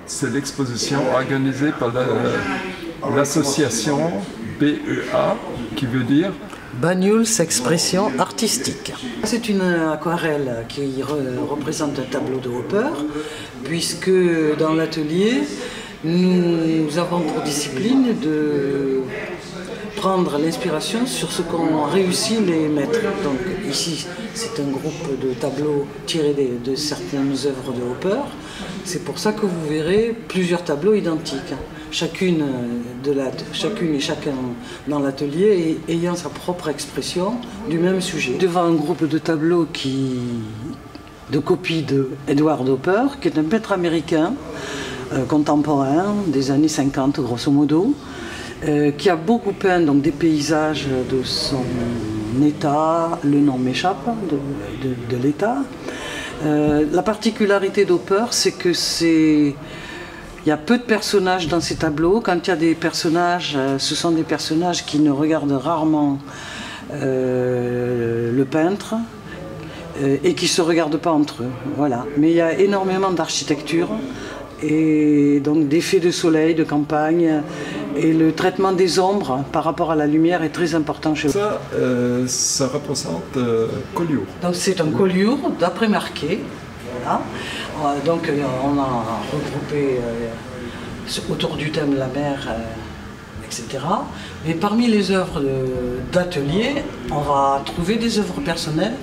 c'est l'exposition organisée par l'association BEA, qui veut dire Banyuls Expression Artistique. C'est une aquarelle qui représente un tableau de Hopper, puisque dans l'atelier, nous avons pour discipline de prendre l'inspiration sur ce qu'ont réussi les maîtres. Donc ici, c'est un groupe de tableaux tirés de certaines œuvres de Hopper. C'est pour ça que vous verrez plusieurs tableaux identiques. Chacune et chacun dans l'atelier ayant sa propre expression du même sujet. Devant un groupe de tableaux de copies de Edward Hopper, qui est un peintre américain contemporain des années 50 grosso modo, qui a beaucoup peint donc, des paysages de son état, le nom m'échappe, de l'état. La particularité d'Hopper, c'est que il y a peu de personnages dans ces tableaux. Quand il y a des personnages, ce sont des personnages qui ne regardent rarement le peintre et qui ne se regardent pas entre eux. Voilà. Mais il y a énormément d'architecture et donc d'effets de soleil, de campagne, et le traitement des ombres par rapport à la lumière est très important chez eux. Ça représente Collioure. Donc c'est un Collioure d'après Marquet. Voilà. Donc on a regroupé autour du thème la mer, etc. Mais parmi les œuvres d'atelier, on va trouver des œuvres personnelles.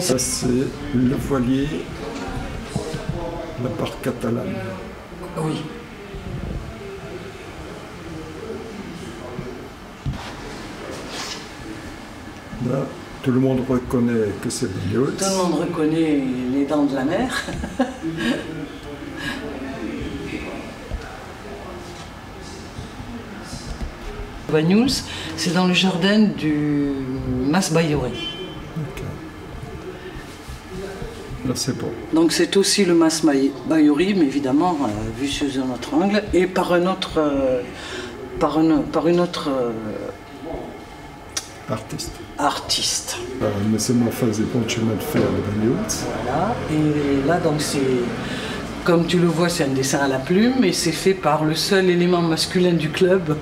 Ça c'est le voilier, la part catalane. Oui. Là, tout le monde reconnaît que c'est Banyuls. Tout le monde reconnaît les dents de la mer. Banyuls, c'est dans le jardin du Mas Bayouri. Okay. Là, c'est bon. Donc c'est aussi le Mas Bayouri, mais évidemment vu sous un autre angle et par une autre artiste. Mais c'est mon phase éventuellement de faire le Banyuls. Voilà. Et là donc c'est, comme tu le vois, c'est un dessin à la plume et c'est fait par le seul élément masculin du club.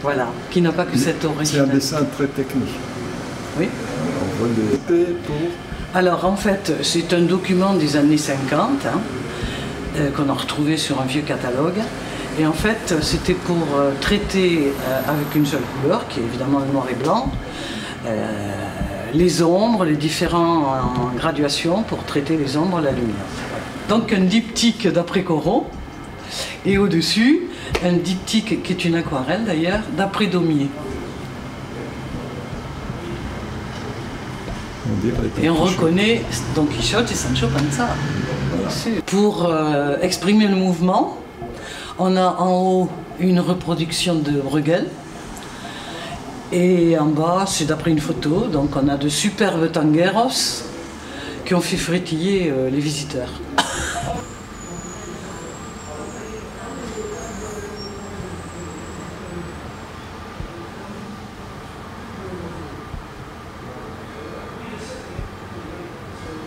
Voilà, qui n'a pas que cette origine. C'est un dessin très technique. Oui. On voit les pour. Alors en fait, c'est un document des années 50 qu'on a retrouvé sur un vieux catalogue. Et en fait, c'était pour traiter avec une seule couleur, qui est évidemment le noir et blanc, les ombres, les différentes graduations pour traiter les ombres et la lumière. Donc un diptyque d'après Corot, et au-dessus, un diptyque qui est une aquarelle d'ailleurs, d'après Daumier. Et on reconnaît Don Quichotte et Sancho Panza. Pour exprimer le mouvement, on a en haut une reproduction de Bruegel et en bas, c'est d'après une photo, donc on a de superbes tangueros qui ont fait frétiller les visiteurs.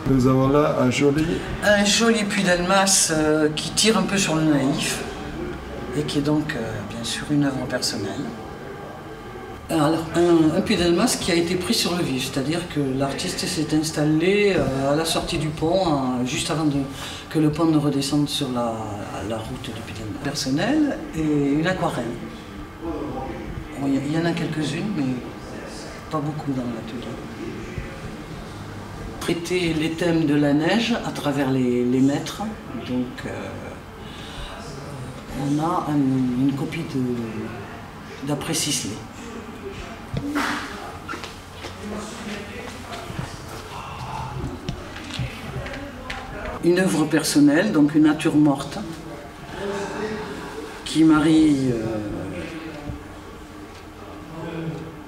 Nous avons là un joli Puy d'Almas qui tire un peu sur le naïf et qui est donc bien sûr une œuvre personnelle. Alors un Puy d'Almas qui a été pris sur le vif, c'est-à-dire que l'artiste s'est installé à la sortie du pont, juste avant que le pont ne redescende sur la route du Puy d'Almas. Personnel et une aquarelle. Il y en a quelques-unes, mais pas beaucoup dans l'atelier. Traiter les thèmes de la neige à travers les maîtres. Donc on a une copie d'après Sisley. Une œuvre personnelle, donc une nature morte, qui marie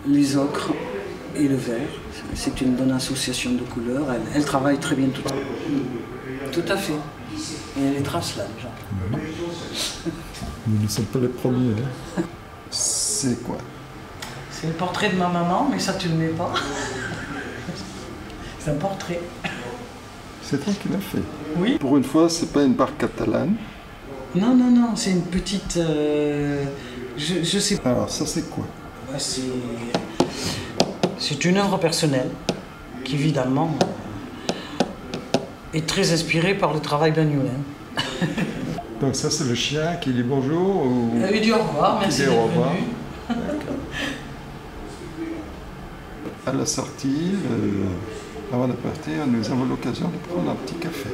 les ocres et le vert. C'est une bonne association de couleurs. Elle travaille très bien tout à fait. Et il y a les traces là déjà. Nous ne sommes pas les premiers. C'est quoi? C'est le portrait de ma maman, mais ça tu ne le mets pas. C'est un portrait. C'est toi qui l'as fait. Oui. Pour une fois, c'est pas une barque catalane. Non, non, non, c'est une petite... je sais pas. Alors, ça, c'est quoi? Ouais, c'est une œuvre personnelle qui, évidemment, est très inspirée par le travail manuel. Donc ça, c'est le chien qui dit bonjour ou... Il dit au revoir, merci dit au d'être revoir. venu. D'accord. À la sortie, avant de partir, nous avons l'occasion de prendre un petit café.